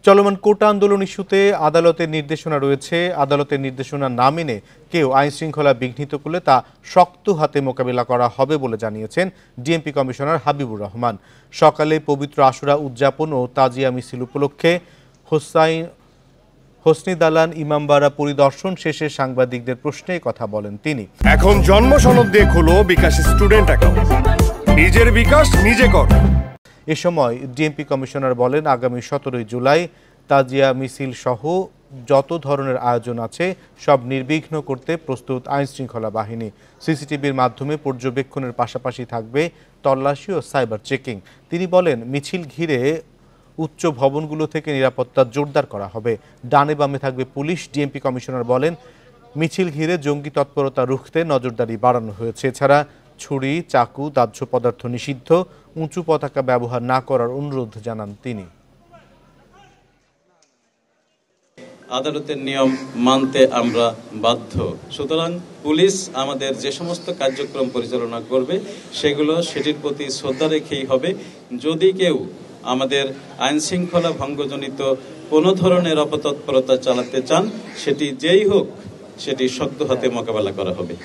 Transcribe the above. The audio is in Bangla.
চলমান কোটা আন্দোলন ইস্যুতে আদালতের নির্দেশনা রয়েছে। আদালতের নির্দেশনা না মেনে কেউ আইন শৃঙ্খলা বিঘ্নিত করলে তা শক্ত হাতে মোকাবিলা করা হবে বলে জানিয়েছেন ডিএমপি কমিশনার হাবিবুর রহমান। সকালে পবিত্র আশুরা উদযাপন ও তাজিয়া মিছিল উপলক্ষে হোসনি দালান ইমামবাড়া পরিদর্শন শেষে সাংবাদিকদের প্রশ্নে কথা বলেন তিনি। এখন জন্ম সনদ দিয়ে খোলো বিকাশ স্টুডেন্ট অ্যাকাউন্ট, নিজের বিকাশ নিজে কর। এ সময় ডিএমপি কমিশনার বলেন, আগামী 17 জুলাই তাজিয়া মিছিল সহ যত ধরনের আয়োজন আছে সব নির্বিঘ্ন করতে প্রস্তুত আইন শৃঙ্খলা বাহিনী। সিসিটিভির মাধ্যমে পর্যবেক্ষণের পাশাপাশি থাকবে তল্লাশি ও সাইবার চেকিং। তিনি বলেন, মিছিল ঘিরে উচ্চ ভবনগুলো থেকে নিরাপত্তা জোরদার করা হবে। ডানে বামে থাকবে পুলিশ। ডিএমপি কমিশনার বলেন, মিছিল ঘিরে জঙ্গি তৎপরতা রুখতে নজরদারি বাড়ানো হয়েছে। এছাড়া ছুরি, চাকু, দাহ্য পদার্থ নিষিদ্ধ, উঁচু পতাকা ব্যবহার না করার অনুরোধ জানান তিনি। আদালতের নিয়ম মানতে আমরা বাধ্য। সুতরাং পুলিশ আমাদের যে সমস্ত কার্যক্রম পরিচালনা করবে সেটির প্রতি শ্রদ্ধা রেখেই হবে। যদি কেউ আমাদের আইন শৃঙ্খলা ভঙ্গজনিত কোনো ধরনের অপতৎপরতা চালাতে চান, সেটি যেই হোক সেটি শক্ত হাতে মোকাবেলা করা হবে।